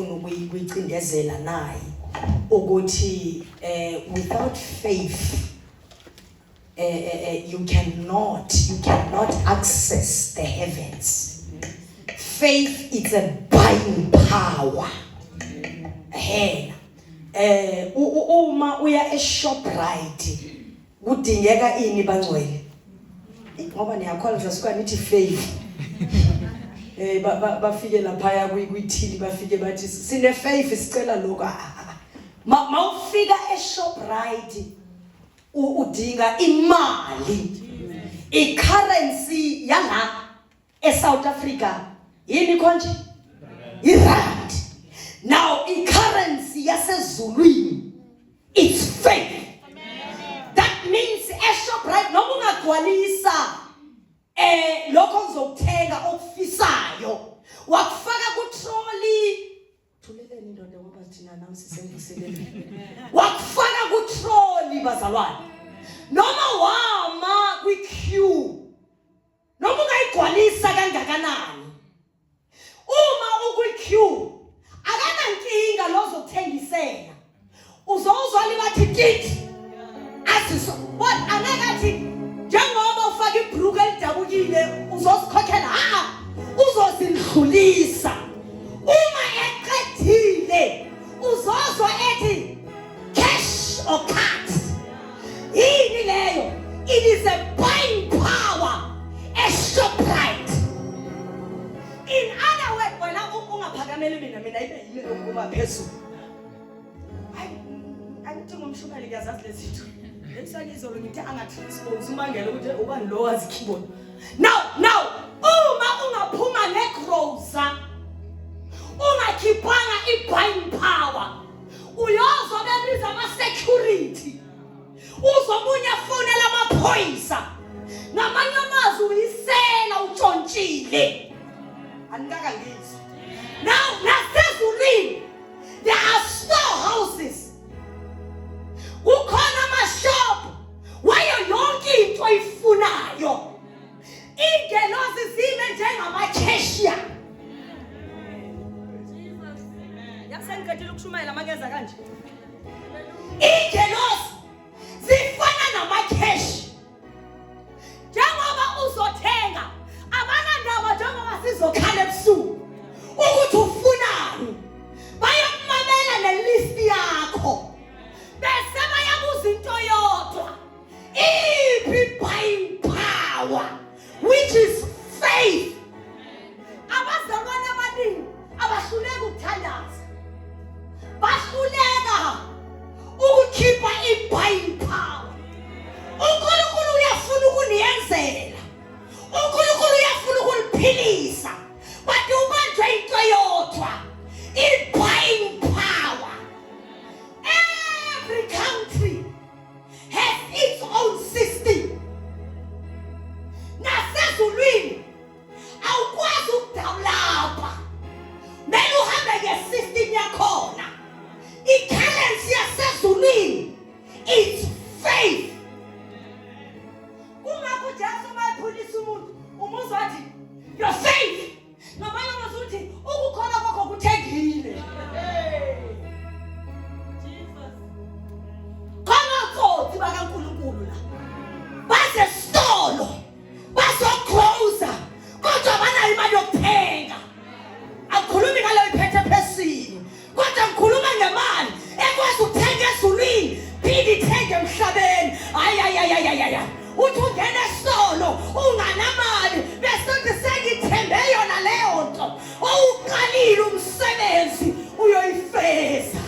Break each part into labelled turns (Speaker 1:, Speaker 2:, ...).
Speaker 1: Uyicindezela naye ukuthi without faith you cannot access the heavens. Faith is a buying power. Uma uya eShoprite kudingeka ini bangcwele ngoba niyakhola njasuka nithi faith bafike lapha kwithili bafike bathi sine faith sicela lokho mawufika eShoprite udinga imali icurrency yala eSouth Africa yini konje irand. Now icurrency yasezulwini it's faith. That means eShoprite noma ungagcwalisa lokho ngizokuthenga okufisayo wakufaka kutroli thuleleni ndoda ngoba thina nawe sisengiselele wakufaka kutroli bazalwane noma wama kwiqueue noma ungayigcwalisa kangakanani uma ukwiqueue akanankinga lozokuthengisela uzozwa libathi kithi asiso what anakathi njengoba ufaka ibhruku elidabukile uzosikhokhela uzozindlulisa uma eqedile uzozwa ethi cash or card yini leyo. It is a buying power, a Shoprite. In other words, wena ungaphakameli mina ibe yini ukuba phezulu angithi ngomshumali ngiyazazi lezithu lesani izolo ngithi angatranspose umangelo ukuthi ubani lo wazi keyboard. Now uma ungaphuma negrocer ungakhipanga i-buying power uyozwa bebiza ama-security uzobunya fonela amaphoyisa ngamanye amazwi uyisela utshontshile anikaka ngizwe. Now nasezulwini there are storehouses kukhona amashop wayo yonke into oyifunayo ingelosi zime njengama-cashier. Yasengiqedile ukushumayela makeza kanje ingelosi zifana nama-cash njengoba uzothenga abanandaba njengoba sizokhala ebusuku ukuthi ufunani bayakumamela nelist yakho bese bayabuza into yodwa iphi buying power which is faith. Abazalwane abaningi abahluleka ukuthandaza bahluleka ukukhipha i-buying power. uNkulunkulu uyafuna ukuniyenzela uNkulunkulu uyafuna ukuniphilisa but ubanjwe into yodwa i-buying power. Every country has its own system. Nasezulwini awukwazi ukudawulapha mele uhambe nge-system yakhona. I-currency yasezulwini it's faith. Uma kuJesu mayiphulisa umuntu umuzwa wathi your faith ngamanye amazwi uthi ukukhona kwakho kuthengile. Khona bakaNkulunkulu la base stolo bazocloser kodwa banayo imali yokuthenga. Akukhulumi ngalo iphethe phezulu kodwa ngikhuluma ngemali ekwazi ukuthenga ezulwini phinde ithenge emhlabeni. Ayayayayaya uthi ungena esitolo unganamali bese uthi sengithembe yona leyo nto owuqalile umsebenzi uyoyifeza.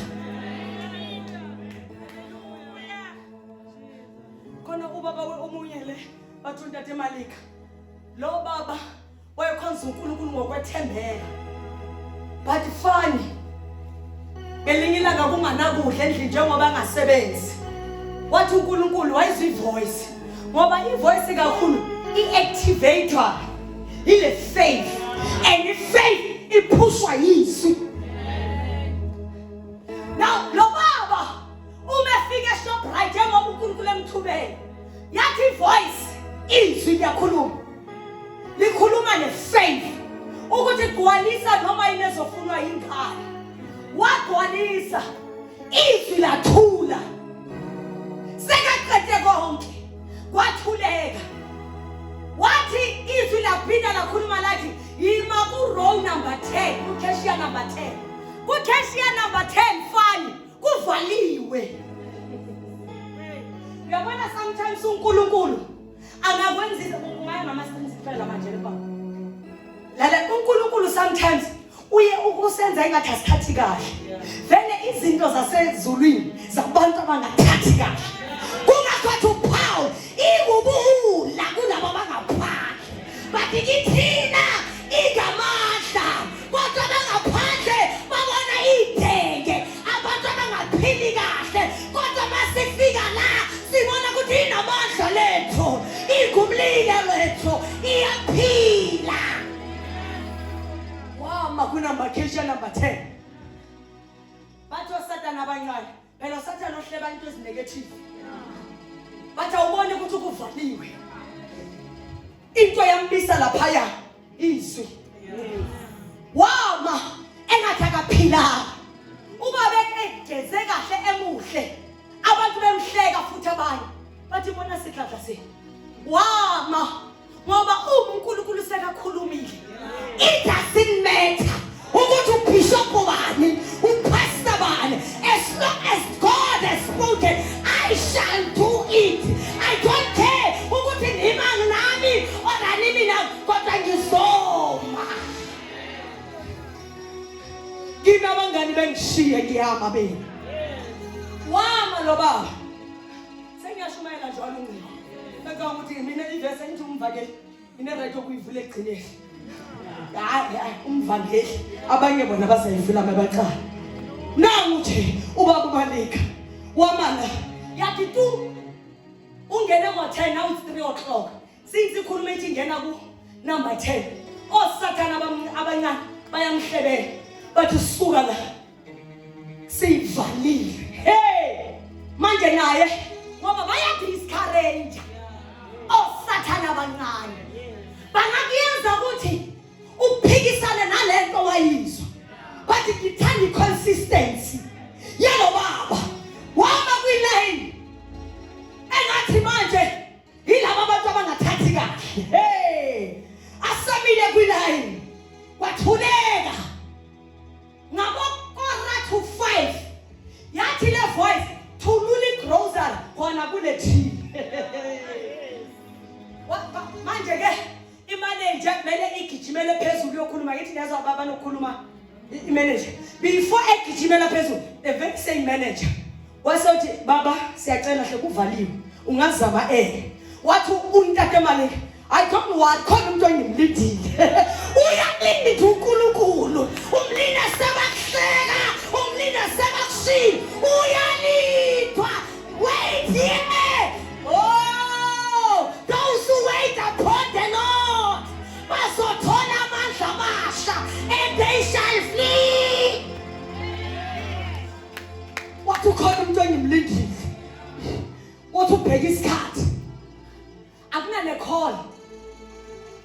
Speaker 1: Khona ubaba omunye le bathi uNtate Malika lo baba wayekhonza uNkulunkulu ngokwethembeka but fani ngelinye ilanga kunganakudla endlini njengoba angasebenzi. Wathi uNkulunkulu wayizwa ivoice ngoba ivoice kakhulu i-activator ile faith and i-faith iphushwa yizwi. Now lo baba umefika eShoprite njengoba uNkulunkulu emthubele yathi ivoice izwi liyakhuluma likhuluma ne-faith ukuthi gcwalisa noma inezofunwa yinkhaya waqalisa izwi lathula sekaqede konke kwathuleka wathi izwi laphinda lakhuluma lathi yima ku row number 10 ku cashier number 10 ku cashier number 10 fani kuvaliwe. Uyabona sometimes uNkulunkulu angakwenzisa ungayi mama sinisifela manje lapha lala uNkulunkulu sometimes uye ukusenza engathi asikhathi kahle vele izinto zasezulwini zabantu abangathathi kahle kungakwathi uPaul ibubuhula kulabo abangaphandle bathi kithina igamahla kodwa abangaphandle babona idenge abantu abangaphili kahle kodwa masifika la sibona ukuthi inamandla lethu igumlile lethu iyaphila. Kunamba cashier number 10 batho Satan abancane phela Satan ohleba into ezinegative bathi awubone ukuthi kuvaliwe into yambisa lapha izwi wama engathi akaphila uba begeze kahle emuhle abantu bemhleka futhi abanye bathi bona sihlahla se wama ngoba uNkulunkulu sekakhulumile. It doesn't matter ukuthi ubishop bani upastor bani as long as God has spoken I shall do it. I don't care ukuthi nimang nami orani mina kodwa ngizoma kimi abangani bengishiye ngiyama beni wama lo baba sengiyashumayela njalo ngini beka ukuthi mina ivese ngithi umvakeli ine right okuyivula egcineni hayi umvangeli abanye bona basayivula mabaqala nanguthi ubaba uMalika wamana yathi tu ungene ngo10 now it's 3 o'clock since ikhuluma ithi ngena ku number 10 oSathana abancane bayamhlebela bathi suka la sivalile hey manje naye ngoba bayadiscourage oSathana abancane bangakuyenza ukuthi uphikisane nalento wayizwa bathi ngithanda iconsistency yalo baba wama kwiline engathi manje yilabo abantu abangathathi kahle hey asamile kwiline wathuleka ngabokora to 5 yathi le voice thululi grocery khona kule tree manje ke imanager kumele igijimele phezulu yokhuluma ngithi ngezwa baba nokhuluma imanager before egijimela phezulu the very same manager wasothi baba siyacela hle kuvaliwe ungazama wathi untate Malika I don't know what khona umuntu ongimlindile uyalinda uNkulunkulu umlinda sebakuhleka umlinda sebakushila uyalindwa wait here oh those who wait upon the Lord bazothola amandla amasha and they shall flee. Wathi ukhona umuntu ongimlindile wathi ubheka isikhathi akunane call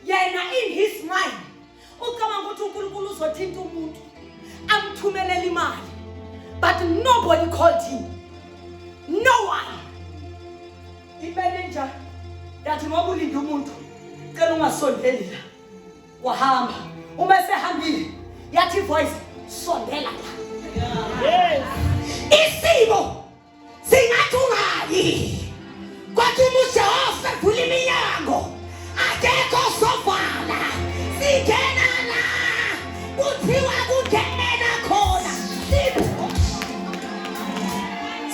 Speaker 1: yena in his mind ucabanga ukuthi uNkulunkulu uzothinta umuntu amthumelela imali but nobody called him, no one. Imanager yathi ngoba ulinda umuntu cela ungasondeli la wahamba uma sehambile yathi voice sondela la yes isimo singathi ungayi kwathi uJehova vula iminyango akekho sovala singena la kuthiwa kungena khona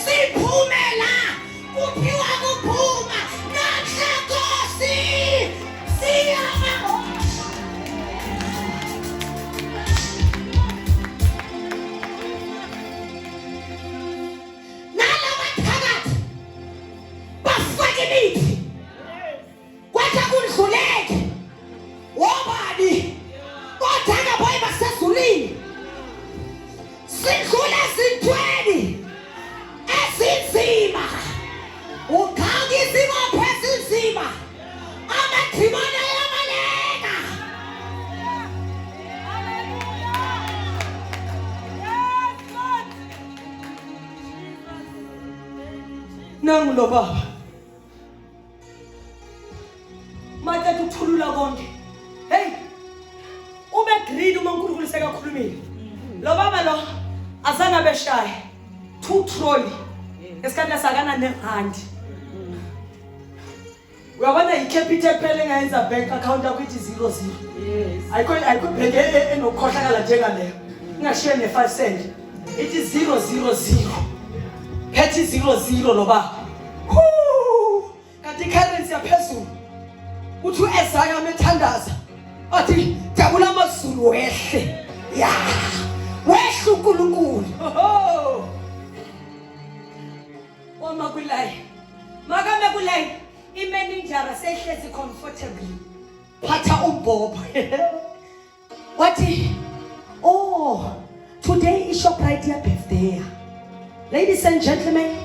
Speaker 1: siphumela kuthiwa kuphuma nahle Nkosi siyama nangu lo baba mata tuthulula konke hey ube greed uma uNkulunkulu sekakhulumile lo baba lo asana beshaya 2 trolley esikhathi sakana nerand uyabona icapital phela engayenza bank account yakho ithi 00 yes ayikho bheke enokhohlakala njengaleyo ingashiye ne5 cent ithi 000 phethe 00 lo baba kanti currency yaphezulu uthi uEzaya amethandaza athi jabula amazulu wehle ya wehle uNkulunkulu oma kulay makame kulay imanager sehlezi comfortably phatha umbhobho wathi oh today is Shoprite birthday ladies and gentlemen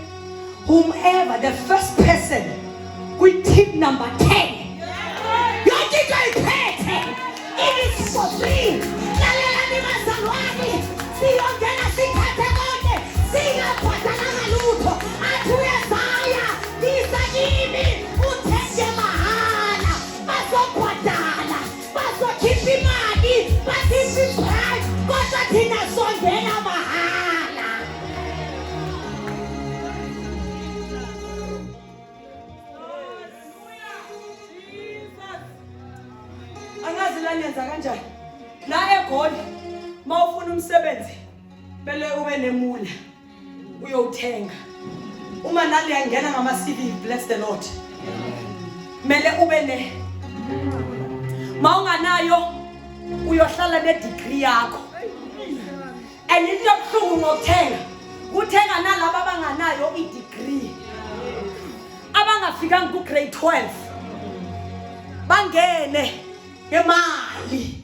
Speaker 1: whomever the first person with tip number 10 it is for free. Lalela ni mazalwane. Siyongena sikhathe konke. Siyabhadala ngalutho. Athi uYesaya lisa kimi uthenge mahala. Bazobhadala. Bazokhipha imali. Bakhipha iprice. Kodwa thina sondela mahala. Angazi la niyenza kanjani la eGoli mawufuna umsebenzi bele ube nemula uyothenga uma nali yangena ngama CV bless the Lord mele ube ne mawunganayo uyohlala ne degree yakho and into yobuhlungu ngokuthenga uthenga nalabo abanganayo I degree abangafika ku grade 12 bangene ngemali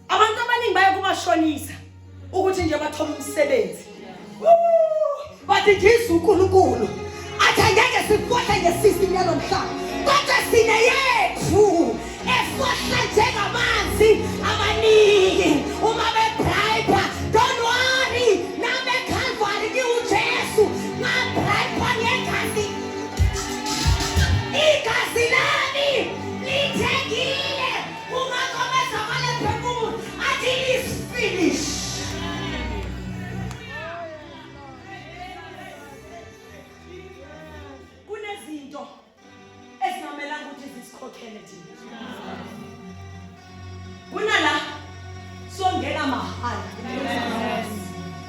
Speaker 1: abantu abaningi baya kumashonisa ukuthi nje bathola umsebenzi bathi Jesu uNkulunkulu athi ngeke sifohle ngesystem yalomhlaba kodwa sine yethu efohla njengamanzi amaningi uma bebribe don't worry nabe Calvary ki uJesu ngabribe ngegazi igazi lami lithengile ungakhomeza manje phezulu athi is finished kunezinto esingamelanga ukuthi zisikhokhele thina kunala songena mahala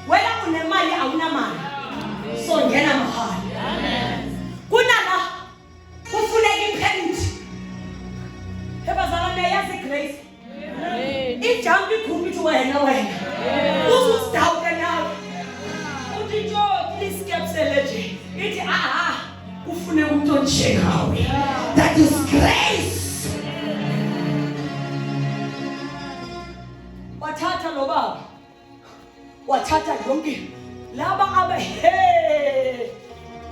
Speaker 1: wena unemali awunamali songena mahala kunala kufuneka ipenalty hebazalane yazi grace ijamp igroup ithi wena uzusdawuka nawe uthi njo please capsule nje ithi kufune umuntu onjekawe that is grace wathatha lo baba wathatha yonke laba abe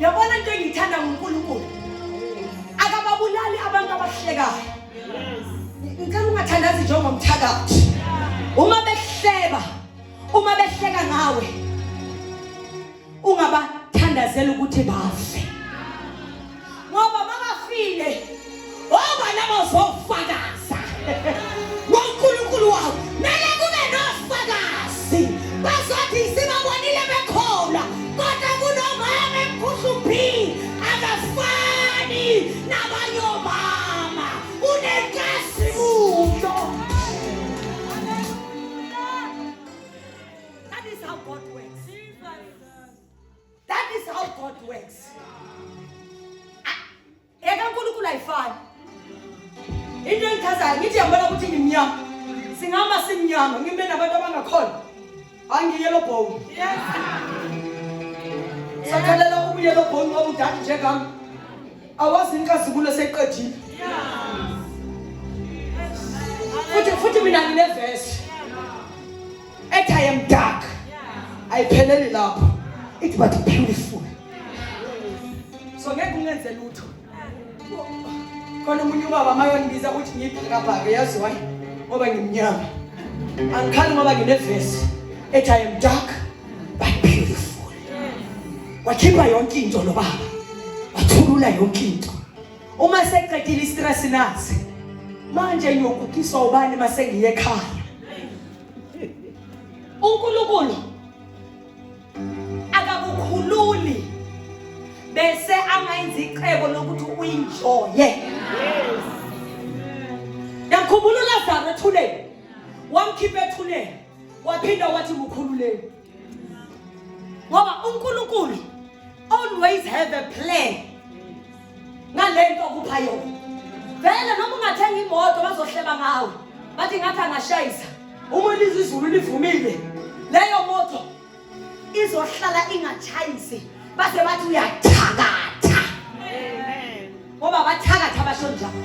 Speaker 1: yabona into engiyithanda ngoNkulunkulu akababulali abantu abahlekayo ngicela ungathandazi njengomthakathi uma behleba uma behleka ngawe ungabathandazela ukuthi bafe ngoba bangafile ngoba labo zofakaza ngoNkulunkulu wabo mele kube nofakazi bazothi sibabonile bekhola kodwa kunomama emkhuhluphi akafani nabanye omama unenkazimulo. That is how God works. That is how God works. EkaNkulunkulu ayifani. Into engithazayo ngithi yambona ukuthi ngimnyama. Singama simnyama ngibe nabantu abangakhona. Angiyelo bone. Yes. Sakhalela ubuyelo bone ngoba udadi njengami. Awazi inkazimulo seqedile. Futhi mina ngineverse. Ethi I am dark. Ayipheleli lapho. It's but beautiful. So ngeke ungenze lutho. Khona umuntu ubaba mayongibiza ukuthi ngiyibhakabhaka yazi why ngoba ngimnyama. Angikhali ngoba ngineverse. Ethi I am dark but beautiful. Wakhipha yonke into lo baba. ukhulula yonke into. Uma seqedile istress nazi manje ngiyokukiswa ubani mase ngiye ekhaya. uNkulunkulu akakukhululi bese angayenza icebo lokuthi uenjoye. Yakhumbula uLazaro ethuneni, wamkhipha ethuneni, waphinda wathi mukhululeni. Ngoba uNkulunkulu always have a plan ngalento okupha yona. Vele noma ungathenga imoto bazohleba ngawe, bathi ngathi angashayisa. Uma izulu livumile, leyo moto izohlala ingachayisi, base bathi uyathakatha. Amen. Ngoba bathakatha basho njalo.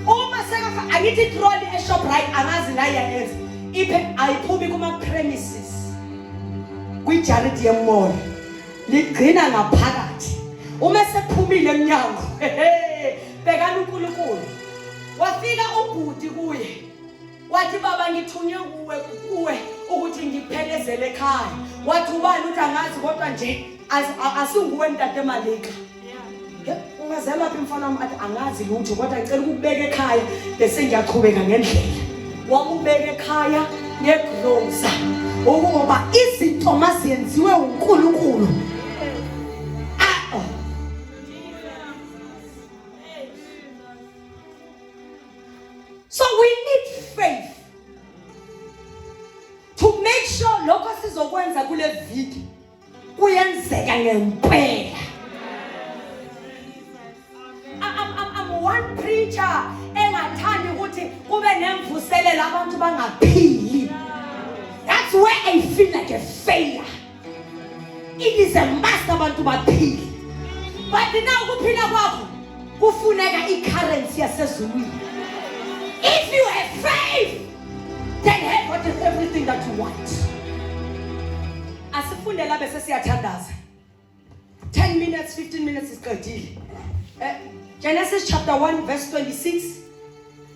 Speaker 1: Uma sekafa angithi trolley eShoprite angazi la yayenza. Iphe ayiphumi kuma premises. Kwijared yemall. Ligcina ngaphakathi. Uma sephumile eminyango. Bekani uNkulunkulu. Wafika ubhuti kuye. Wathi baba ngithunywe kuwe ukuthi ngiphelezele ekhaya. Wathi ubani uthi angazi kodwa nje asinguwe ntate Malika. Ungazela lapha mfana wami athi angazi lutho kodwa ngicela ukubeka ekhaya bese ngiyaqhubeka ngendlela. Wamubeka ekhaya ngegroza. Ukuba izinto mazenziwe uNkulunkulu. So we need faith to make sure lokho sizokwenza kule viki kuyenzeka ngempela. I'm one preacher engathandi ukuthi kube nemvuselelo abantu bangaphili. That's where I feel like a failure. It is a must abantu baphili. But now kuphila kwakho kufuneka i-currency yasezulwini. If you have faith, then have what is everything that you want. Asifunde la bese siyathandaza. 10 minutes, 15 minutes is qedile. Genesis chapter 1 verse 26.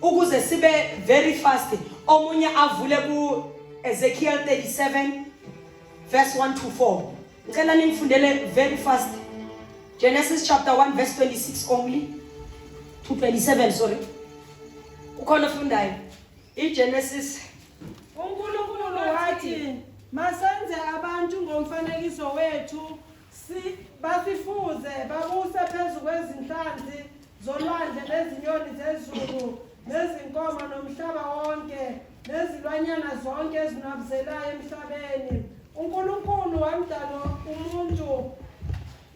Speaker 1: Ukuze sibe very fast. Omunye avule ku Ezekiel 37 verse 1 to 4. Ngicela ningifundele very fast. Genesis chapter 1 verse 26 only to 27, sorry. Ukhona fundayo. IGenesis
Speaker 2: uNkulunkulu wathi masenze abantu ngomfanekiso wethu basifuze babuse phezulu kwezinhlanzi zolwandle nezinyoni zezulu nezinkomo nomhlaba wonke nezilwanyana zonke ezinabuzelayo emhlabeni. uNkulunkulu wamdala umuntu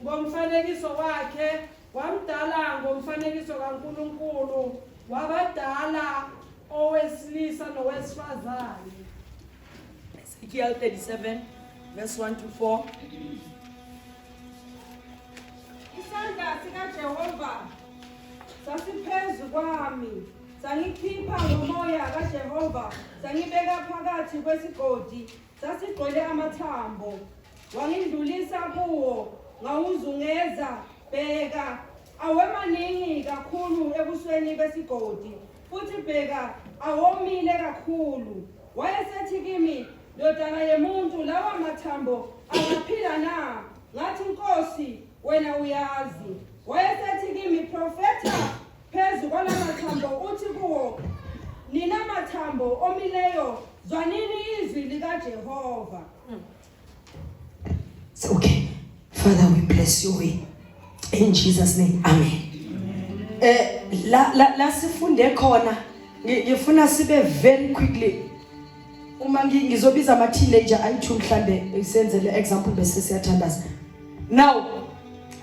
Speaker 2: ngomfanekiso wakhe, wamdala ngomfanekiso kaNkulunkulu, wabadala owesilisa nowesifazane.
Speaker 1: Ezekiel 37 verse 1 to 4.
Speaker 2: Isandla sikaJehova sasiphezu kwami, sangikhipha ngomoya kaJehova, sangibeka phakathi kwesigodi, sasigcwele amathambo. Wangindlulisa kuwo, ngawuzungeza, bheka, awemaningi kakhulu ebusweni besigodi, futhi bheka, awomile kakhulu. Wayesethi kimi, ndodana yemuntu, lawa mathambo angaphila na? Ngathi, Nkosi, wena uyazi. Wayesethi kimi, profeta phezu kwalamathambo, uthi kuwo, nina mathambo omileyo, zwanini izwi likaJehova.
Speaker 1: It's okay. Father, we bless you in Jesus' name. Amen. La sifunde khona. Ngifuna sibe very quickly. Uma ngizobiza ama teenager ayi2 mhlambe isenze le example bese siyathandaza. Now,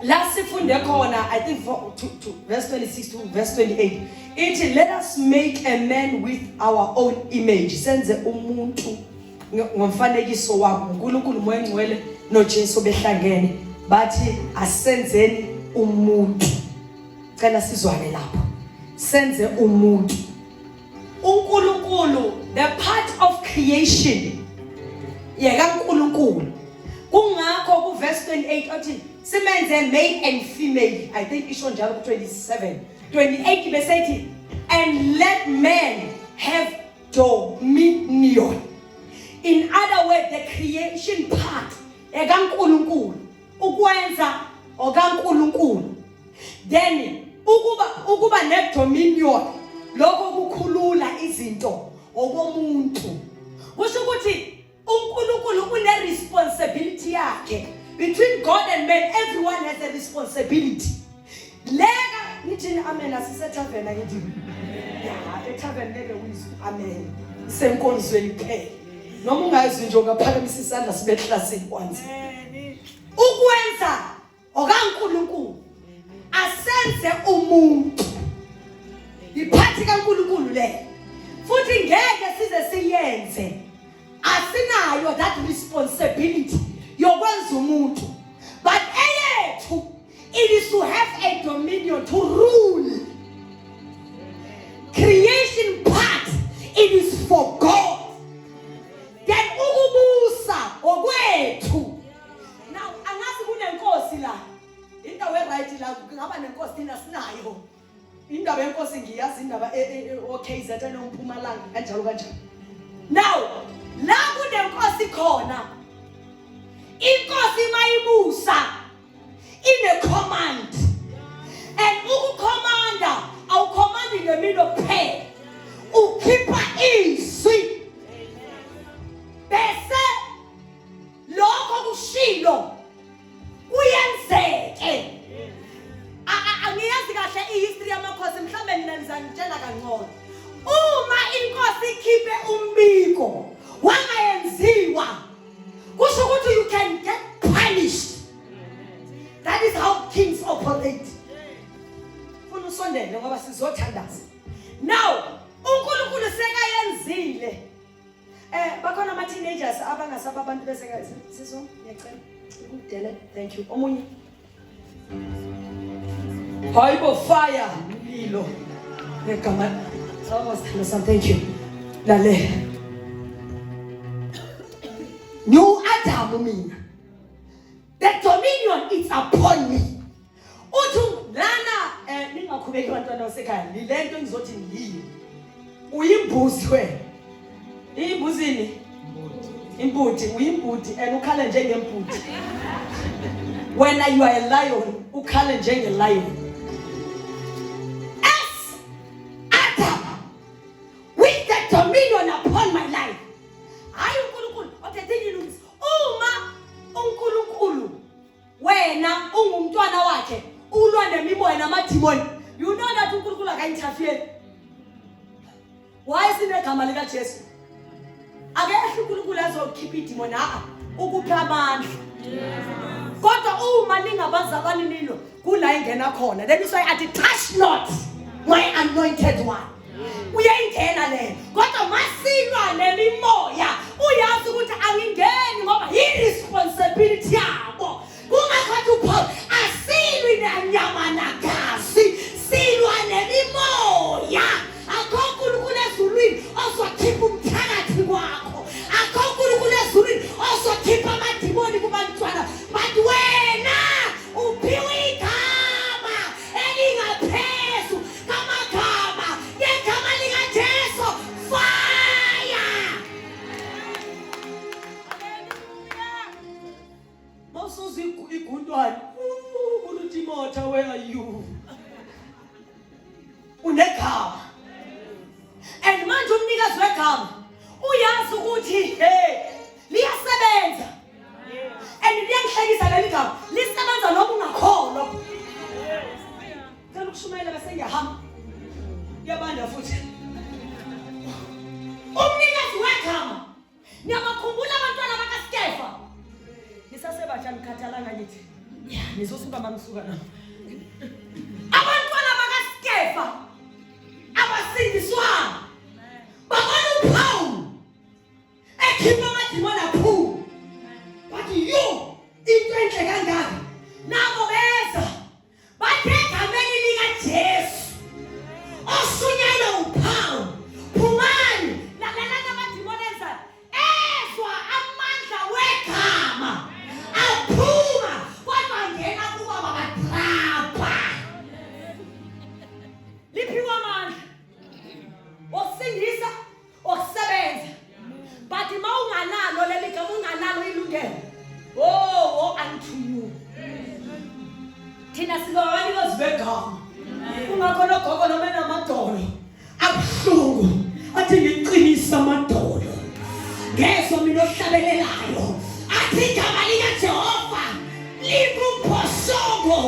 Speaker 1: la sifunde khona, I think to verse 26 to verse 28. It let us make a man with our own image. Senze umuntu ngomfanekiso wabo. uNkulunkulu moya ngcwele noJesu behlangene. Bathi asenzeni umuntu. Cela sizwane lapho. Senze umuntu. uNkulunkulu, the part of creation yekaNkulunkulu. Kungakho ku verse 28 athi simenze male and female. I think isho njalo ku 27. 28 besethi and let man have dominion. In other words, the creation part yekaNkulunkulu ukwenza okaNkulunkulu Then ukuba ne-dominion lokho kukhulula izinto okomuntu. Kusho ukuthi uNkulunkulu une-responsibility yakhe. Between God and man, everyone has a responsibility. Lega nithi amen asisethavena ngithi. Ya, ethavena leke uyizwe amen. Isenkonzweni kuphela. Noma ungayizwi nje ungaphakamisa isandla sibe classini kwanza. Ukwenza okaNkulunkulu asenze umuntu. Iphathi kaNkulunkulu le. Futhi ngeke size siyenze. Asinayo that responsibility yokwenza umuntu. But eyethu it is to have a dominion to rule. Creation part it is for God. Then ukubusa okwethu. Now angazi kunenkosi la. Indawo right la ngaba nenkosi thina sinayo. Indaba yenkosi ngiyazi indaba okay zathana uMpumalanga kanjalo kanjalo. Now la kunenkosi khona. Inkosi mayibusa ine command. And ukucommanda au command in the middle of prayer. Ukhipha izwi. Bese lokho kushilo kuyenzeke. Angiyazi kahle ihistory yamakhosi mhlambe nina nizangitshela kangcono. Uma inkosi ikhiphe umbiko wangayenziwa kusho ukuthi you can get punished. That is how kings operate. Funa usondele ngoba sizothandaza. Now uNkulunkulu sekayenzile. Bakhona ama teenagers abangasaba abantu bese sizo ngiyacela ukudele. Thank you. Omunye Hayibo fire mlilo. Ngegama thank you. Lale. New Adam mina. The dominion is upon me. Uthi lana ningakhubeki abantwana basekhaya. Lilento engizothi ngiyiyo. Uyimbuzi we. Imbuzini? Imbuti, uyimbuti and ukhala njengembuti. When you are a lion, ukhala njenge-lion. As Adam, with the dominion upon my life. Hayi uNkulunkulu, othethini lumisi. Uma uNkulunkulu wena ungumntwana wakhe, ulwa nemimoya namadimoni. You know that uNkulunkulu aka-interfere. Why sinegama lika Jesu? Akekho uNkulunkulu azokhipha idimoni ukupha amandla. Kodwa uma ningabazalwane nilo kula ingena khona. That is why I touch not my anointed one. Uyayingena le. Kodwa masilwa nemimoya uyazi ukuthi angingeni ngoba i-responsibility yabo. Kungakhathi uPaul asilwi nenyama nagazi, silwa nemimoya. Akho uNkulunkulu ezulwini ozokhipha umthakathi kwakho. Akho uNkulunkulu ezulwini ozokhipha amadimoni kubantwana. But wena uphiwe igama elingaphezu kamagama. Ngegama likaJesu fire. Mawusuza igundwane. Timothy, where are you? Unegama. And manje umnikazi wegama uyazi ukuthi liyasebenza. And liyangihlekisa leli gama. Lisebenza noma ungakholwa. Ngicela ukushumayela bese ngiyahamba. Ngiyabanda futhi. Umnikazi wegama. Niyabakhumbula abantwana bakaSkefa. Nisasebatsha nikhathalanga ngithi. Nizosuka mamsuka na. Abantwana bakaSkefa abasindiswa. Bakona uPaul ekhipha amadimoni aphuma. But you into enhle kangaka nabo beza bathe egameni likaJesu oshunyayelwe uPaul phumani lalana amadimoni enza ezwa amandla wegama aphuma kodwa ngena kuba babatrapa liphiwa amandla osindisa okusebenza. But mawunganalo leli gama unganalo ilungelo. Oh unto you. thina sizabanikazi begama ungakhona gogo noma enamadolo abuhlungu athi ngiqinisa amadolo ngeso mina ohlabelelayo athi igama likaJehova likumphosongo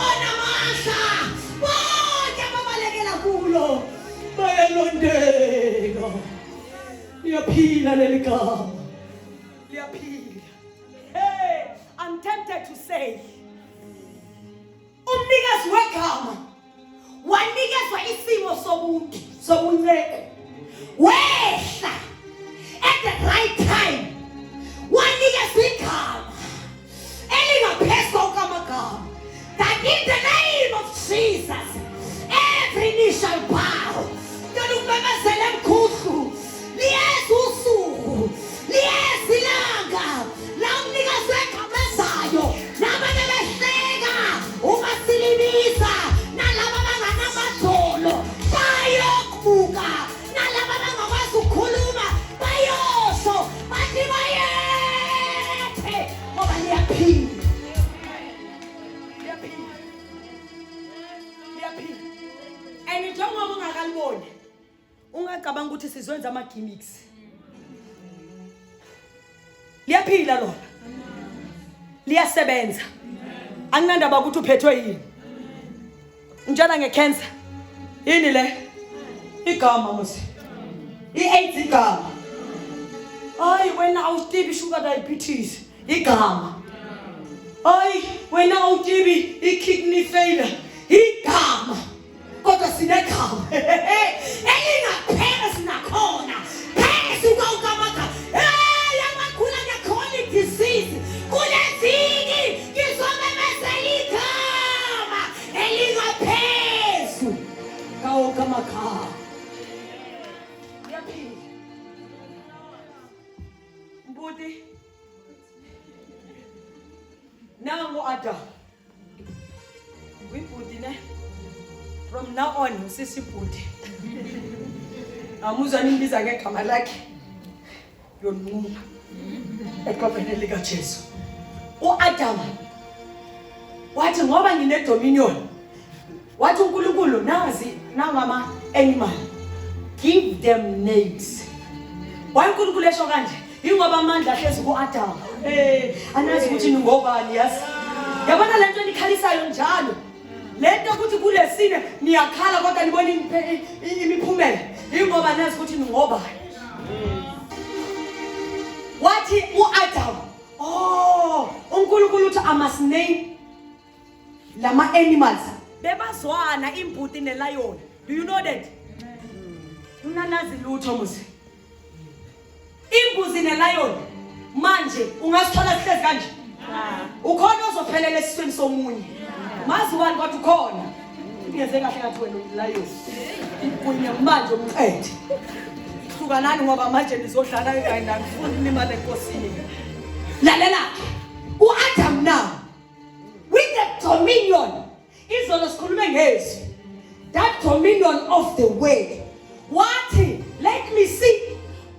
Speaker 1: onamandla bonke ababalekela kulo bayalondeka liyaphila leli gama liyaphila. Hey, I'm tempted to say umnikazi wegama wanikezwa isimo sobuntu sobunceke wehla at the right time wanikezwa igama elingaphezulu kwamagama that in the name of Jesus every knee shall bow. Ngalumemezela emkhulu liyeza usuku liyeza ilanga la umnikazi wegama ezayo nabanye behleka umasilibisa nalaba abanganamadolo bayokubuka nalaba abangakwazi ukukhuluma bayosho bathi bayethe ngoba liyaphila and njengoba ungakaliboni ungacabanga ukuthi sizwenza ama gimmicks liyaphila lona liyasebenza anginandaba ukuthi uphethwe yini njana ngecancer yini le igama musi i-AIDS igama ay wena awutibi sugar diabetes igama ay wena awutibi i-kidney failure igama kodwa sinegama elingaphela sinakhona phezulu kwamagama yamakhula nge-chronic disease kulezini ngizomemezela igama elingaphezu kawo kamagama liyaphila mbuti nangu Adam uyibhuti ne from now on usisibhuti amuzwa nimbiza ngegama lakhe yonquma eqopheni likaJesu uAdam wathi ngoba nginedominion wathi uNkulunkulu nazi nangama animal give them names wayeNkulunkulu esho kanje ingoba amandla ahlezi kuAdam anazi ukuthi ningobani yazi yabona lento enikhalisayo njalo lento ukuthi kulesine niyakhala kodwa nibona imiphumela ingoba nazi ukuthi ningobani wathi uAdam uNkulunkulu uthi I must name lama animals bebazwana imbuti nelion. Do you know that? Unanazi lutho musi imbuzi nelion manje ungasithola sihlezi kanje ukhona ozophelela esisweni somunye mazi wani kwathi ukhona ngeze kahle ngathi wena ulion kunye manje umqede hlukanani ngoba manje nizohlala kanye nangifuni nimale enkosini lalela uAdam now with the dominion izolo sikhulume ngezi that dominion of the word wathi let me see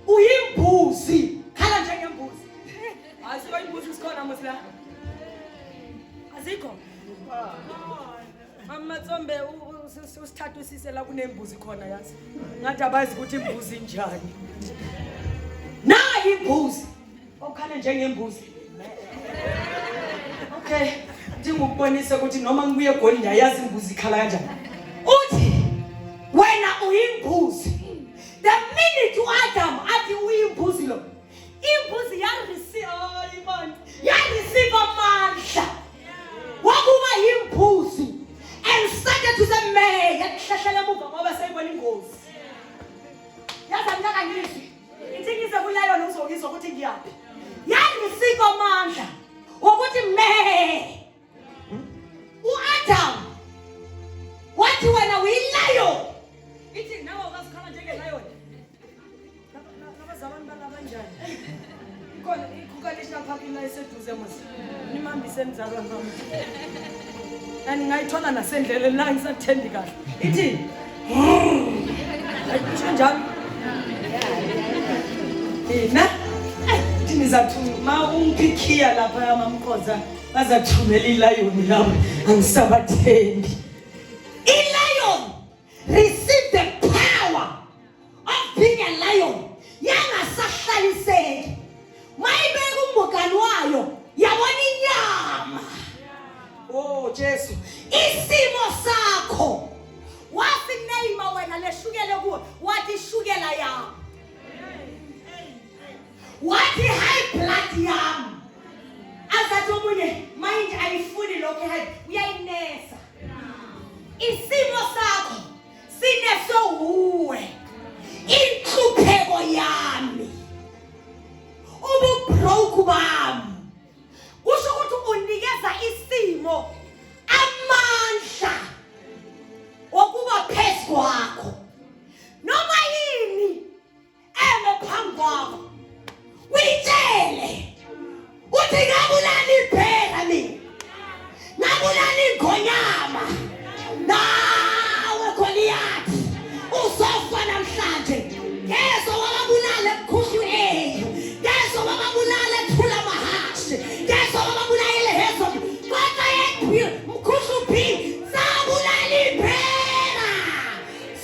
Speaker 1: uyimbuzi khala njengembuzi asiko imbuzi sikhona musla azikho mama Tsombe usithathu sise la kunembuzi khona yazi ngathi abazi ukuthi imbuzi njani na imbuzi okhala njengembuzi okay ngikubonisa ukuthi noma ngibuye eGoli ngiyazi imbuzi ikhala kanjani uthi wena uyimbuzi the minute uAdam athi uyimbuzi lo imbuzi yareceive amandla wakuba yimbuzi and started to say me yakuhlahlela emuva ngoba seyibona ingozi yazi angaka ngithi ithingize kulayona uzokizwa ukuthi ngiyaphi yareceive amandla wokuthi me uAdam wathi wena uyilayo ithi nawe ukazikhala njengelayo nabazabani balabanjani ikhona ikukalisha parking la eseduze mase nimambise emzalwane wami ani ngayithola nasendleleni la ngisathendi kahle ithi ayisho njalo ina thini ngizathu ma ungiphikiya lapha amamkhoza bazathumela ilayoni lawo angisabathembi. Lion receive the power of being a lion. Yangasahlaliseki. Mayibeka umbokani wayo yabona inyama. Oh Jesu, isimo sakho wasineyima wena leshukele kuwe wathi shukela yami. Wathi high blood yami. Azathi omunye manje ayifuni lokho high uyayinesa. Isimo sakho sineso uwe. Inhlupheko yami. Ububroke bami. Kusho ukuthi unikeza isimo amandla wokuba phezu kwakho. Noma yini phambi kwakho. Uyitshele. Uthi ngabulala ibheka mina. Ngabulala ingonyama. Nawe Goliath usofa namhlanje. Yeso wababulala ebukhulu eyo. Yeso wababulala ethula mahashi. Yeso wababulala ehezo. Kodwa yethu mkhulu phi sabulala ibheka.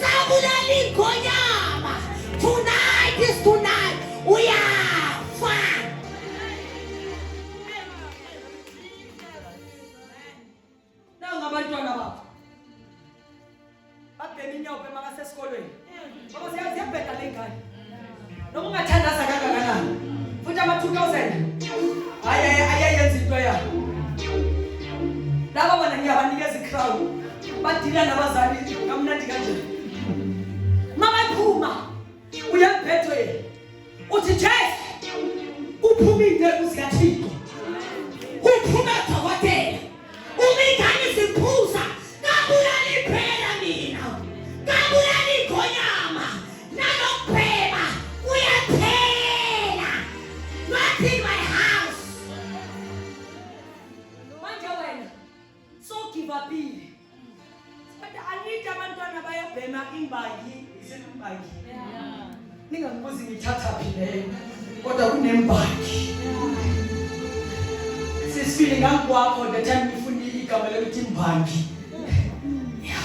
Speaker 1: Sabulala ingonyama. Tonight is tonight. Uyafa. Abantwana bakho babheka inyoka emakasesikolweni ngoba siyaziyabheka lengane noma ungathandaza kangakanani futhi ama-2000 ayayenza into yabo laba bona ngiyabanikeza i-crown badila nabazali kamnandi kanjani mabaphuma uyembethwe uthi Jesu uphuma into zikaThixo uphuma eDokotela umingane siphuza kabulala iphela mina kabulala ingonyama nalokubhema uyaphela not in my house manje wena so give up but anita abantwana bayabhema imbali isenumbali ningambuzi ngithatha phi leyo kodwa kunembali sisifile ngangkwakho the time ngifuna igama lokuthi imbangi ya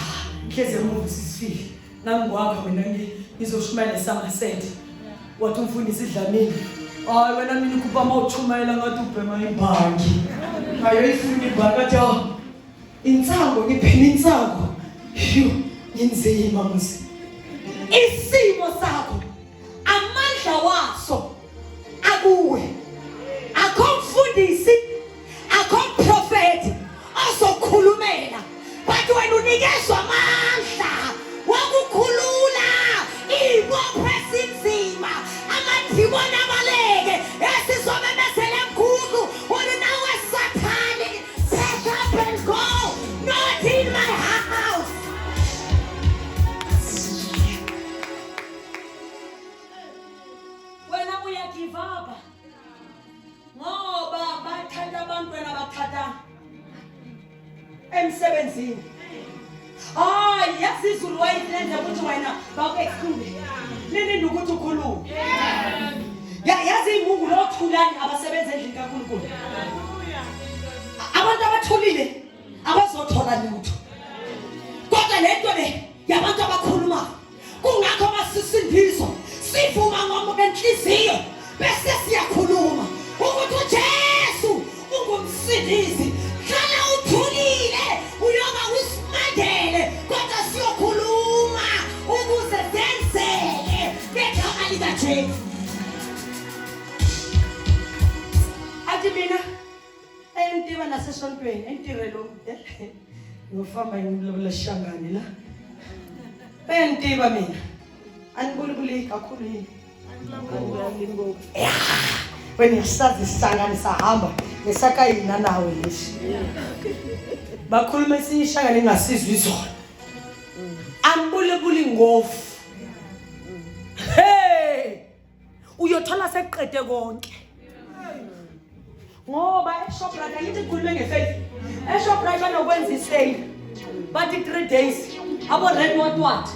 Speaker 1: ngeze move sisifile ngangkwakho mina ngizoshumayela eSamasete wathi umfundisi idlamini hayi wena mina ukuba mawuchumayela ngathi ubhema imbangi hayo ifuna ibhangi athi insango ngiphela insango inzima musi isimo sakho amandla waso akuwe akomfundisi akomprofeti azokhulumela but wena unikezwa amandla wokukhulula ibopho esinzima amadimoni abaleke esizomemezela emkhulu wena nawe Sathane set up and go not in my house. Wena uyagive up ngoba bathanda abantwana bathatha emsebenzini yazi izulu wayilenza ukuthi wena baku-exclude lini ukuthi ukhulume yazi imungu lothulani abasebenza endlini kaNkulunkulu abantu abathulile abazothola lutho kodwa lento le yabantu abakhuluma kungakho basisindizwa sivuma ngoba enhliziyo bese siyakhuluma ukuthi uJesu ungumsindisi hlala uthulile uyoba usimandele kodwa siyokhuluma ukuze zenzeke ngegama likaJesu. Athi mina entiba nasesontweni entirelo ngofamba ngilobela shangani la entiba mina anibulibuli kakhulu yini wena yasazi isangane sahamba ngesakayina nawe lesi bakhuluma isishaka lengasizwe izona ambulebuli ngofu uyothola seqede konke ngoba eShoprite angithi khulume ngefaith eShoprite banokwenza isale bathi 3 days abo red what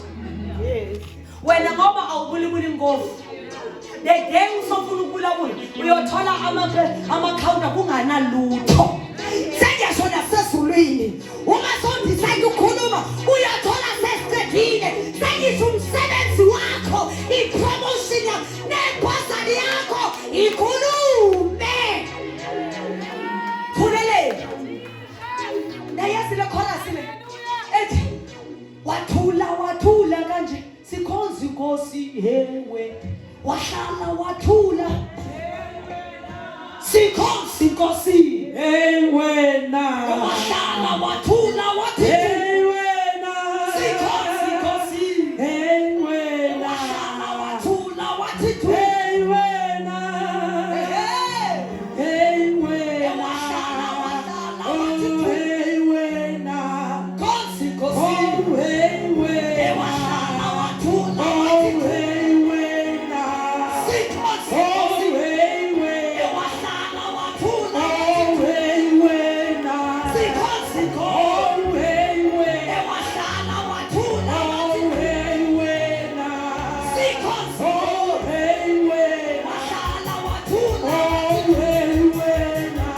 Speaker 1: yes wena ngoba awubulibuli ngofu the day usofuna ukulabula uyothola ama-counter kunganalutho. Sengisho nasezulwini uma sondisayida ukukhuluma uyathola sesiqedile. Sengisho umsebenzi wakho, i-promotion yakho, nebhasari yakho ikhulume. Phulelele. Nayazi le chorus le. Ethi wathula kanje sikhonza inkosi hewe. Wahlala wathula sikhonza inkosi wena. Wahlala wathula wathi wena sikhonza inkosi wena. Wahlala wathula wathi wena wena. Wahlala wathi wena khonza inkosi wena. Wahlala wathula wathi wena sikhonza inkosi. Wahlala wathula wena sikhonza inkosi. Wahlala wathula wena sikhonza inkosi. Wahlala wathula wena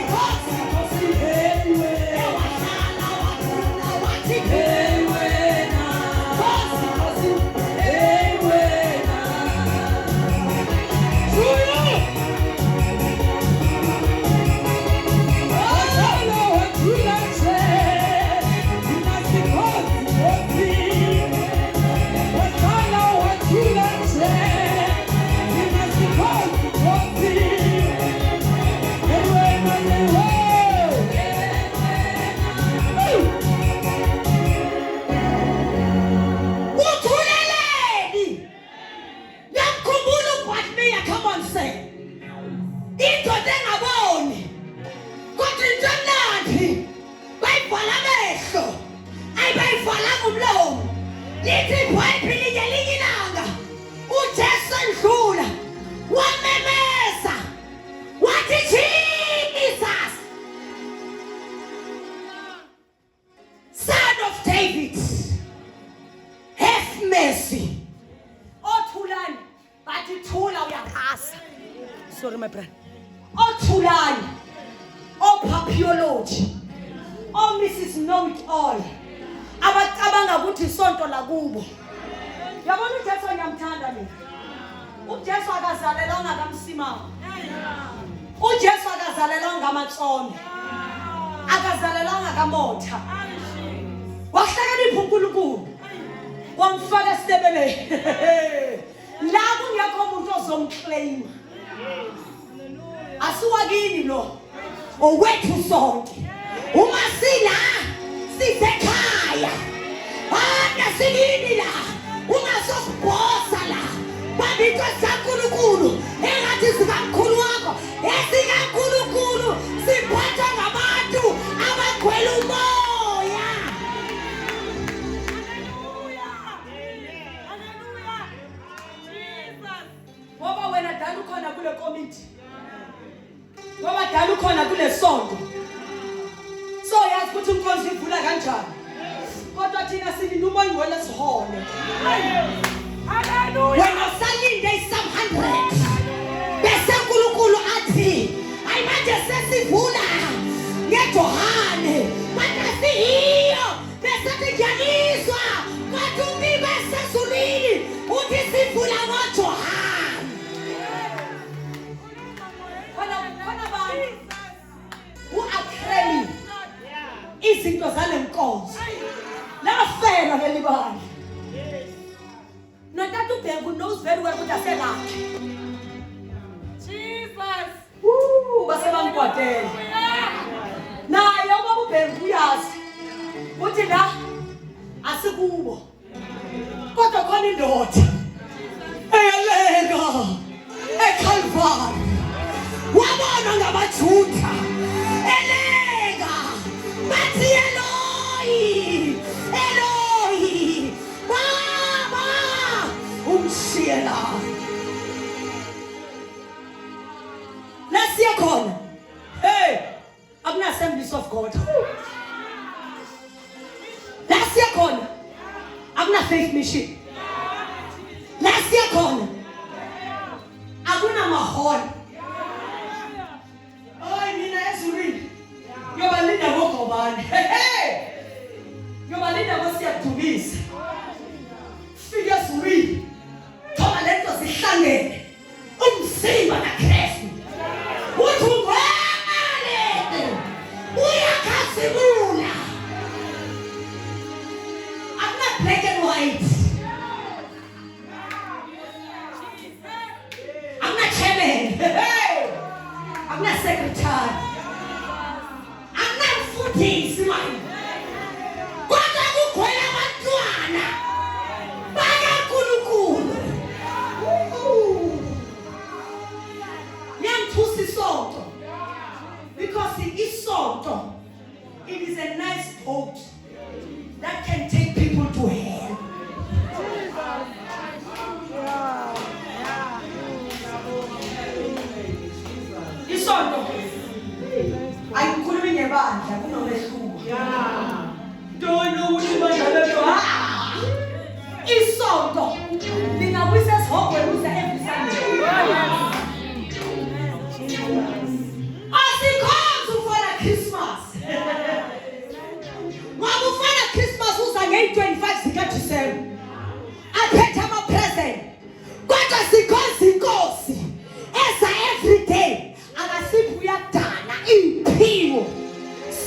Speaker 1: sikhonza inkosi. Wahlala wathula wathi wena khonza inkosi wena. Uthuleleni. Ngiyamkhumbula uBhatmiya, come on say. Indoda engaboni kodwa into emnandi bayivala amehlo ayibayivalanga umlomo. Lithi iBhayibheli ngelinye ilanga uJesu endlula wamemeza wathi Jesus, Son of David, have mercy. Othulani bathi thula uyaphasa. Sorry my brother. Othulani, opapiology, Mrs. Know It All, abacabanga ukuthi isonto lakubo. Yabona uJesu ngiyamthanda mina. uJesu akazalelanga kaMsimanga. uJesu akazalelanga ngamatsome. Akazalelanga kaMotha. Wahlakanipha uNkulunkulu wamfaka esitebeleni. La kungekho umuntu ozomclaim. Asiwakini lo owethu sonke. Uma sila sisekhaya sikini la ungasosibhosa la babitho saNkulunkulu engathi sikaNkulu wakho esikaNkulunkulu siphathwa ngabantu abagcwele umoya. Haleluya. Jesus. Ngoba wena dala ukhona kule committee. Ngoba dala ukhona kule sonto. So yazi ukuthi inkonzo ivula kanjani. Kodwa thina silinda umoya ngole sihole. Haleluya. Wena salinde some 100. Bese uNkulunkulu athi, "Hayi manje sesivula ngeJohane." Manje sihiyo. Bese ngiyalizwa. Kwathi ubibe sesulini uthi sivula ngoJohane. Khona bani? U-Apreli. Izinto zale nkonzo. Lafela leli bani. Notata uBhengu knows very well ukuthi aselaphi. Jesus. Base bamkwatela. Naye ubaba uBhengu uyazi uthi la asikubo. Kodwa khona indoda eyalenga eKalvari. Wabona ngabaJuda elenga bathi Eloi Eloi Baba umshiyela. Nasiya khona. Hey, akuna Assemblies of God. Nasiya khona. Akuna faith mission. Nasiya khona. khona. Hayi mina ezulwini. Yobalinda ngogobane. Yobalinda ngosiyadumisa. Fika ezulwini. Thola lento zihlangene. Umzimba kaKristu. Uthi ungwamale. Uyakhazimula. I'm not black and white. I'm not chairman. I'm not secretary. I'm not foodies, man. Kodwa kukhwela abantwana. BakaNkulunkulu. Yamthusa isonto. Because isonto, it is a nice boat that can take people to hell. Isonto ayikhulumi ngebandla kunomehluko. Don't ukuthi bandla isonto lingawisa sihogwe uze every Sunday. Asikhonza ufana Christmas. Wabufana Christmas uza nge-25 zika-December. Aphethe ama-present. Kodwa sikhonza inkosi eza every day. Akasiphi uyadana iy'phiwo.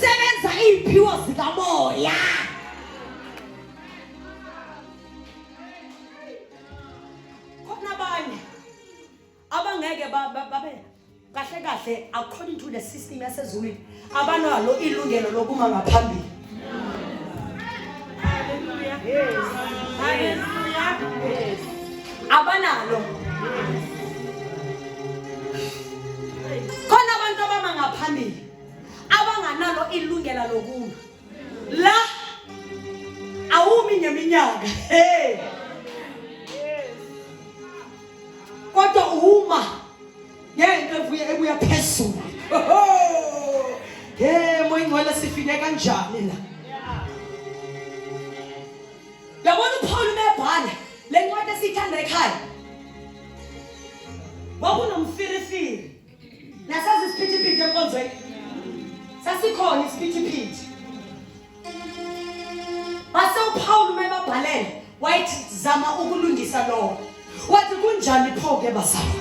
Speaker 1: Sebenza iy'phiwo zikamoya. Khona abanye abangeke babe kahle kahle according to the system yasezulwini abanalo ilungelo lokuma ngaphambili. Hallelujah. Yes. Hallelujah. Yes. Abanalo. Khona abantu abama ngaphambili abanganalo ilungelo lokuma. La awumi ngeminyaka. Hey. Kodwa uma ngeke ebuya phezulu. Moya ngcwele sifike kanjani la? Yabona uPaul mebhala le ncwadi esithanda ekhaya. Wabunomfirifiri. Nasazi isiphithiphithi enkonzweni. Sasikhona isiphithiphithi. Base uPaul mebabhalele wathi zama ukulungisa lo. Wathi kunjani pho ke basala?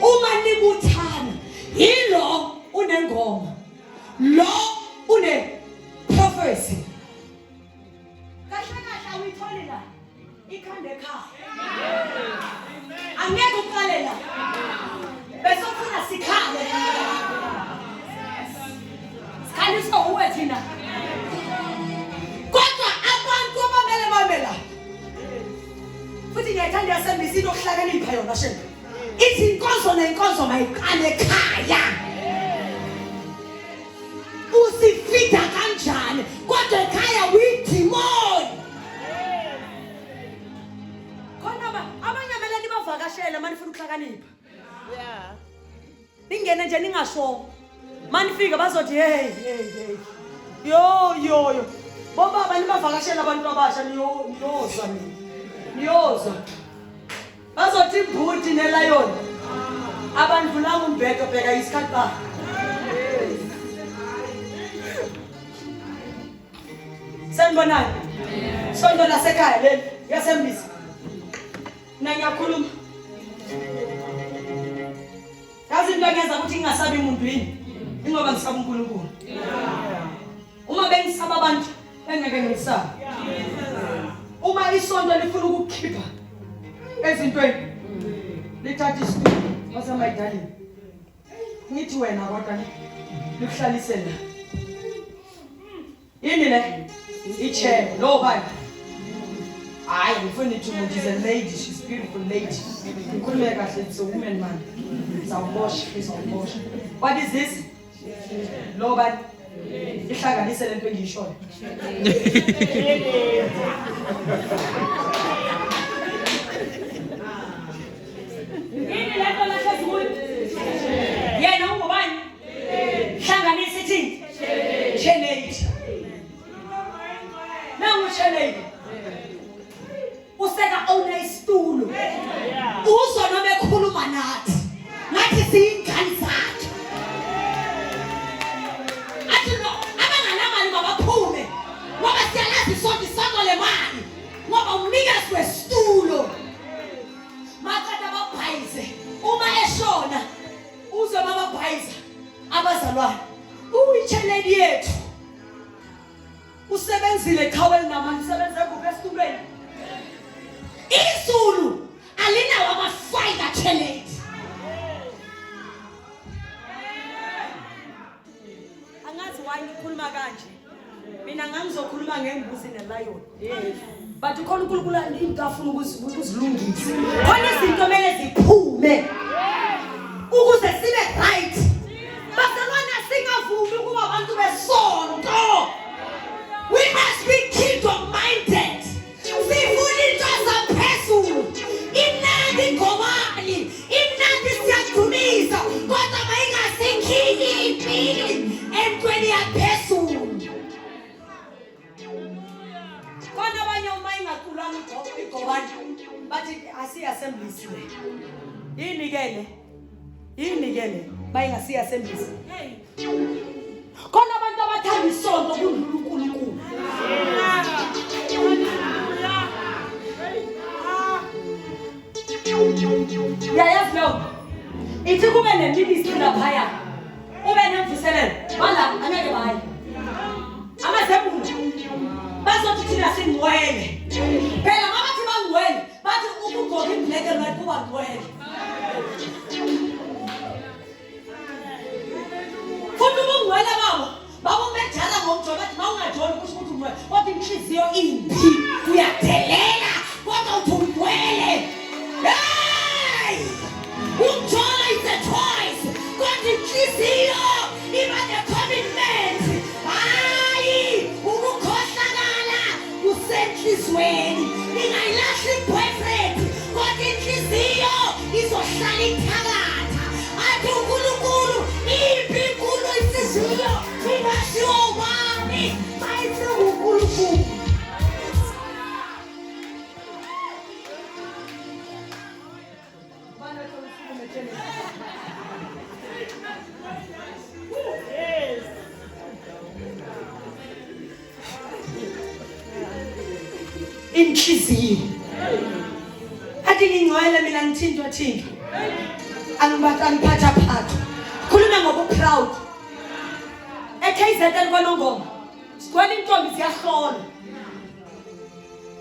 Speaker 1: Uma nibuthana yilo unengoma. Lo une prophecy. Kahle uyithole la. Ikhande ekhaya. Angeke uqale la. Bese ufuna sikhale. Sikhale sokuwe thina. Kodwa abantu abamele bamela. Futhi ngiyathanda yasembisi inokuhlakanipha yona shembe. Ithi inkonzo nenkonzo mayiqale ekhaya. Usifida kanjani kodwa ekhaya uyidimoni. Khona abanye ameleni bavakashela manifuna ukuhlakanipha. Yeah. Ningene nje ningasho. Manifika bazothi hey. Yo. Bobaba nibavakashela abantu abasha niyozwa mina. Niyozwa. Bazothi ibhuti nelion. Abantu la umbheka bheka isikhathi ba. Sanibonani. Sonto lasekhaya le yasembisi. Nangiyakhuluma. Yazi into engenza ukuthi ngingasabi umuntu yini? Ingoba ngisaba uNkulunkulu. Uma bengisaba abantu engeke ngisaba. Uma isonto lifuna ukukhipha ezintweni lithatha isitulo wasemayidalini. Ngithi wena kodwa likuhlalisela. Yini le? Ichair, no bani. Hayi ngifuna ukuthi umuntu is a lady, she's a beautiful lady. Ngikhulume kahle, it's a woman man. Zawubosha. What is this? No bani. Ihlanganise lento engiyishoyo. Yini lento lahlezulu? Yena ungubani? Hlanganise ithi. Chenate. Nangu chenate. Useka ona isitulo. Uzona bekhuluma nathi. abazalwane uyitsheleni yethu usebenzile qhawel namanje usebenze kuphi esitulweni izulu alinawo ama-fiber challenge angazi why ngikhuluma kanje mina ngangizokhuluma ngembuzi nelion but ukhona uNkulunkulu into afuna ukuzilungisa khona izinto kumele ziphume ukuze sibe right bazalwane singavumi ukuba abantu besonto we must be kingdom minded sifuna into zaphezulu imnandi ngobani imnandi siyadumisa kodwa mayingasekhini impili entweni yaphezulu khona abanye uma ingaculanga igobani bathi asiyi-assemblies yinikele mayingasiyi-assemblies khona abantu abathanda isonto kudlula uNkulunkulu yayazi leyo ithi kube neministry laphaya ube nemvuselelo mala angeke baye amazebulu bazothi thina singwele phela mabathi bangwele bathi ukugqoka imbuleke lwayo kuba ngwele futhi ubungwele babo bejala ngomjola bathi mawungajoli kusho ukuthi ungwele kodwa inhliziyo imbi uyadelela kodwa uthi ungwele umjola is a choice kodwa inhliziyo iba ne-commitment hayi ukukhohlakala kusenhlizweni ingayilahli i-boyfriend kodwa inhliziyo izohlala ithakatha athi uNkulunkulu impi inkulu inhliziyo ingashiwo wami mayithi uNkulunkulu inhliziyo athi ngingcwele mina ngithintwa angiphatha khuluma ngobu-proud eKZN kwaNongoma sigcwele intombi ziyahlolwa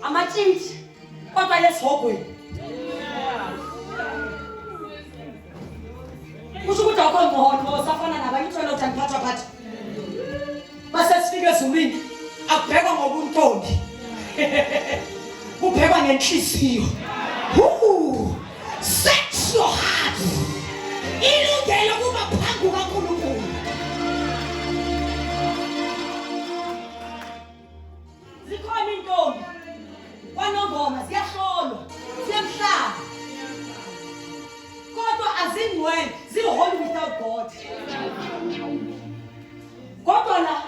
Speaker 1: amatshintshi kodwa lesihogweni kusho ukuthi akho ngcono safana nabanye utshwele ukuthi angiphatha base sifike ezulwini akubhekwa ngobuntombi ubhekwa ngenhliziyo set your heart ilungelo kuba phambi kaNkulunkulu zikhona intombi kwaNongoma ziyahlolwa ziyamhlaba kodwa azingcwele ziholy without God kodwa la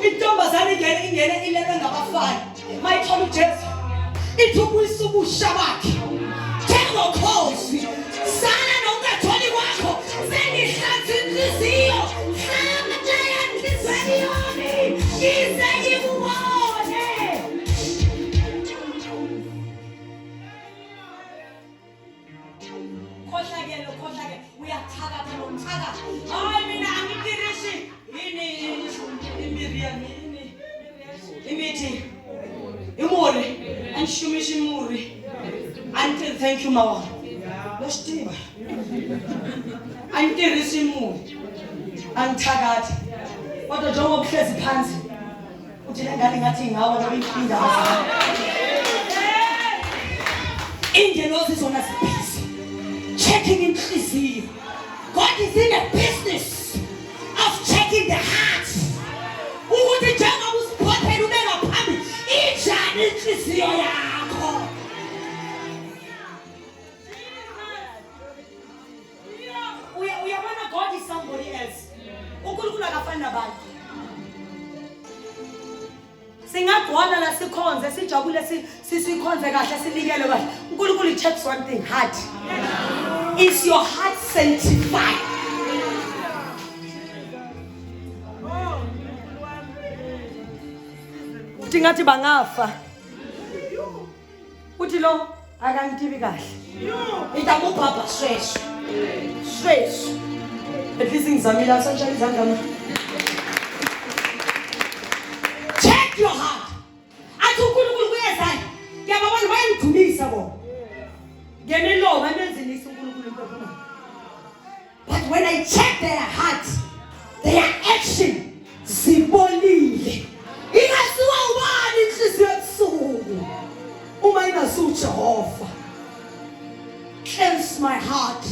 Speaker 1: intombazane ingene ilele ngabafana mayithola uJesu ithi ubuyisa ubusha bakhe njengokhozi sana nokungatholi kwakho sengihlanza inhliziyo hlamba njaya enhlizweni yami ize ngikubone khohlakele uyathakatha nomthakatha hayi mina angikirishi yini iMiriam imithi imuri anshumisha imuri until thank you mawa lositiba antirisi imuri angithakatha kodwa njengoba uhlezi phansi uthi ngani ngathi ngawe ngoba inkinga ingelosi zona zibhizi checking inhliziyo God is in the business of checking the heart ukuthi njengoba usiphothela ubeka phambili injani inhliziyo yakho uyabona God is somebody else uNkulunkulu akafani nabantu singagcwala la sikhonze sijabule sikhonze kahle sinikele kahle uNkulunkulu checks one thing heart is your heart sanctified uthi ngathi bangafa uthi lo akangitibi kahle itamubhabha shweshwe At least ngizamile asanjani izandla. Check your heart. Athi uNkulunkulu kuyezani. Ngiyababona bayangidumisa bona. Ngiyamelo amenzinisa uNkulunkulu impela. But when I check their heart, their action zibolile. Ingasiwa ubani inhliziyo ebusuku. Uma ingasiwa uJehova. Cleanse my heart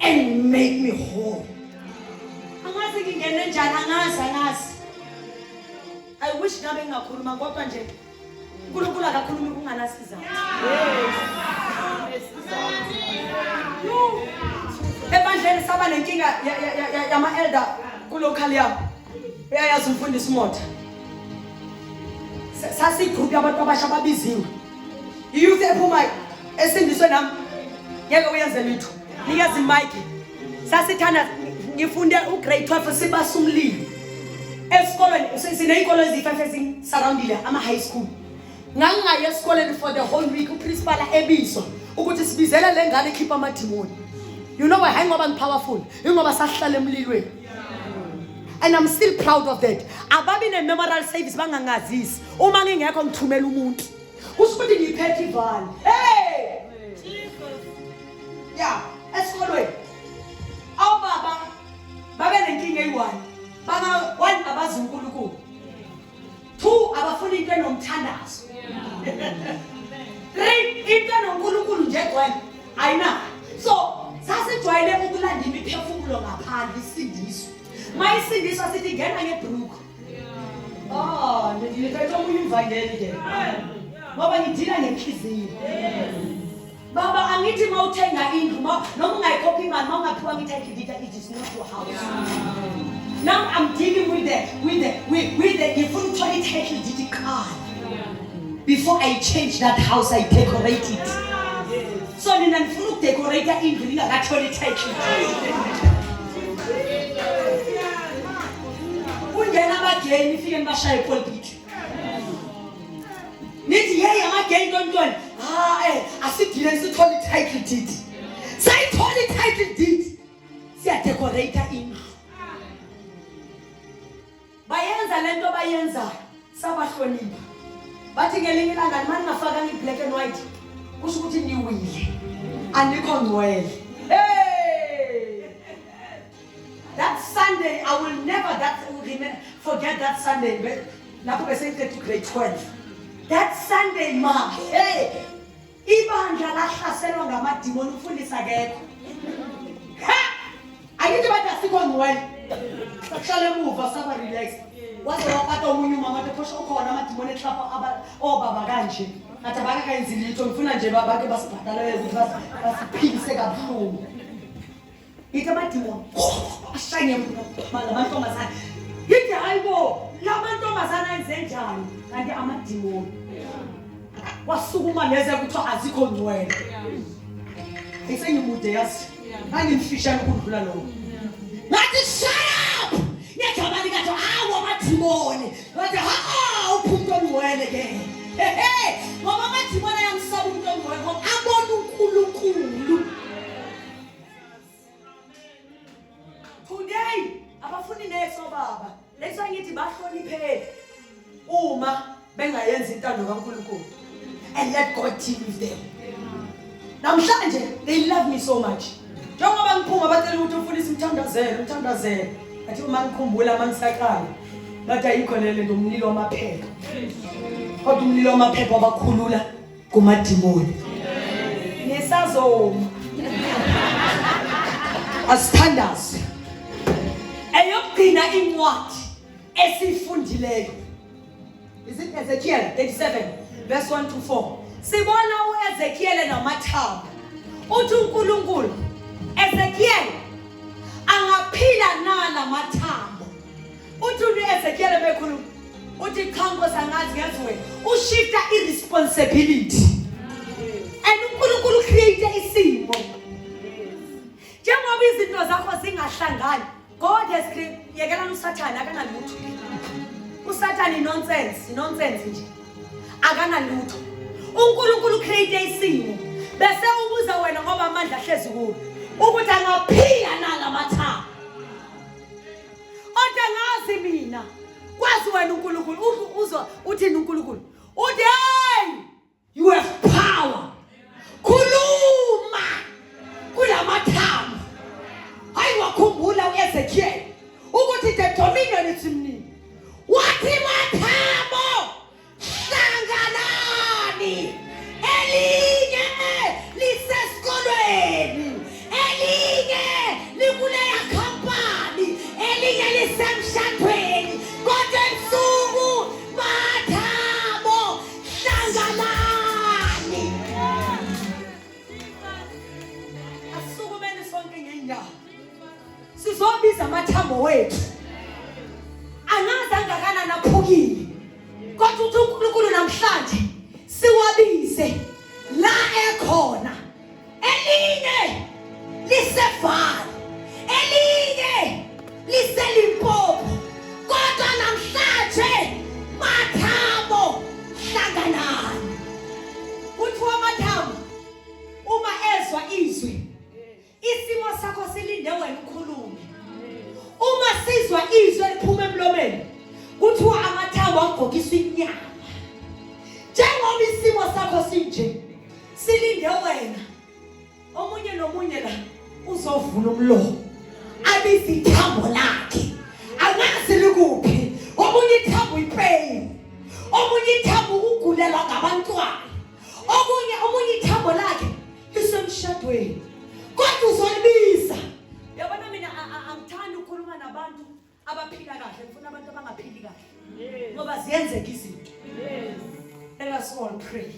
Speaker 1: and make me whole. Angazi ngingene njani angazi. I wish ngabe ngingakhuluma kodwa nje uNkulunkulu akakhulumi kunganasiza. Ebandleni saba nenkinga yama elder kulocal yami. Uyayazi umfundisi Motha. Sasi group yabantu abasha babiziwe. Youth ephuma esindiswe nami. Ngeke uyenze litho. Nikazi mic. Sasithanda ngifunde ugrade 12 sibasa umlilo. Esikolweni sineyikolo ezifafe ezisurroundile ama high school. Ngangaye esikoleni for the whole week uprincipal ebizwa ukuthi sibizela lengane ekhipha amadimoni. You know why hayi ngoba ngipowerful. Ingoba sahlala emlilweni. And I'm still proud of that. Ababi ne memorial service bangangazisi. Uma ngingekho ngithumela umuntu. Usukuthi ngiphethe ivali. Hey! Jesus. Yeah, esikolweni. Awu baba babe nenkinga eyi-1. Banga 1 abazi uNkulunkulu. 2 abafuna into enomthandazo. 3 into enoNkulunkulu nje gcwele. Ayina. So sasijwayele ukulanda imiphefumulo ngaphandle isindiswa. Mayisindiswa sithi ngena ngebruku. Oh, ngiliphethe omunye umvangeli ke. Ngoba ngidila ngenhliziyo. Baba angithi mawuthenga indlu noma ungayikhokha imali mawungaphiwa ngithathe idita it is not your house. Now I'm dealing with the ngifuna ukuthola i-title deed card. Before I change that house I decorate it. So nina ngifuna ukudecorate indlu ngingakatholi i-title deed. Ungena abageni ifike ngibashaye pulpit. Nithi hey amageni tontoni. Asidile sithola i-title deed. Sayithola i-title deed. Siya decorate indlu. Bayenza lento bayenza sabahlonipha. Bathi ngelinye ilanga manje ngafaka i-black and white. Kusho ukuthi niwile. Anikho ngcwele. Hey! That Sunday I will never forget that Sunday. Lapho bese ngithethe grade 12. That Sunday ma, hey! Ibandla lahlaselwa ngamadimoni ufundisa akekho. Ha! Ayithi bathi asikho ngcwele. Sakuhlala emuva saba relax. Waze waphatha omunye umama ephosha ukhona amadimoni ehlapha obaba kanje. Ngathi abakayenzi litho ngifuna nje babake basibhadala ukuthi basiphilise kabuhlungu. Yithi amadimoni ashanye lamantombazana. Yithi hayibo lamantombazana enze njani kanti amadimoni. Wasukuma leze kuthiwa azikho ngcwele. Ngisengimude yazi. Angimfishane ukudlula lo. Ngathi shut up! Ngiyacabanga ngathi hawo amadimoni. Ngathi uphumto ongcwele ke. Ngoba amadimoni ayamsaba umuntu ongcwele ngoba abona uNkulunkulu. Today abafuni neso baba. Leso ngithi bahloniphele uma bengayenza intando kaNkulunkulu. And let God deal with them. Namhlanje they love me so much. Njengoba ngiphuma bathela ukuthi ufundisa umthandazelo. Athi uma ngikhumbula mangisaqala. Bathi ayikho lele ndomlilo wamaphepha. Kodwa umlilo wamaphepha wabakhulula kumadimoni. Nesazoma. Asithandaze. Eyokugcina incwadi esifundileyo. Is it Ezekiel 37 verse 1 to 4? Sibona uEzekiel namathaba. Uthi uNkulunkulu Ezekiel angaphila nala mathambo. Uthi uEzekiel bekhulu uthi khanko sangazi ngeziwe ushifta irresponsibility. And uNkulunkulu create isimo. Njengoba izinto zakho zingahlangani, God has created yekela uSathane akanalutho. uSathane nonsense nje. uNkulunkulu create isimo bese ubuza wena ngoba amandla ahlezi kuwe ukuthi angaphila nalamathambo. Odangazi mina kwazi wena uNkulunkulu uzwa uthini uNkulunkulu uthi hey you have power khuluma kulamathambo. Hayi wakhumbula uEzekiel ukuthi the dominion is in me. Wathi mathambo hlanganani, elinye lisesikolweni, elinye likuleya khampani, elinye lisemshadweni, kodwa ebusuku mathambo hlanganani. Asukumeni sonke ngenyawo sizobiza amathambo wethu. Angazi angakanani aphukile, kodwa uthi uNkulunkulu namhlanje siwabize la ekhona. Elinye lisevali, elinye liseLimpopo, kodwa namhlanje mathambo hlanganani. Kuthiwa mathambo uma ezwa izwi, isimo sakho silinde wena ukhulume. Uma sizwa izwi liphuma emlomeni, kuthiwa amathambo agqokiswa inyama. Njengoba isimo sakho sinje, silinde wena. Omunye nomunye la uzovula umlomo, abize ithambo lakhe. Angazi likuphi. Omunye ithambo ipain, omunye ithambo ukugulelwa ngabantwana, omunye ithambo lakhe lisemshadweni. Kodwa uzolibiza. Yabona mina angithandi ukukhuluma nabantu abaphila kahle, ngifuna abantu abangaphili kahle. Ngoba ziyenzeka izinto. Let us all pray.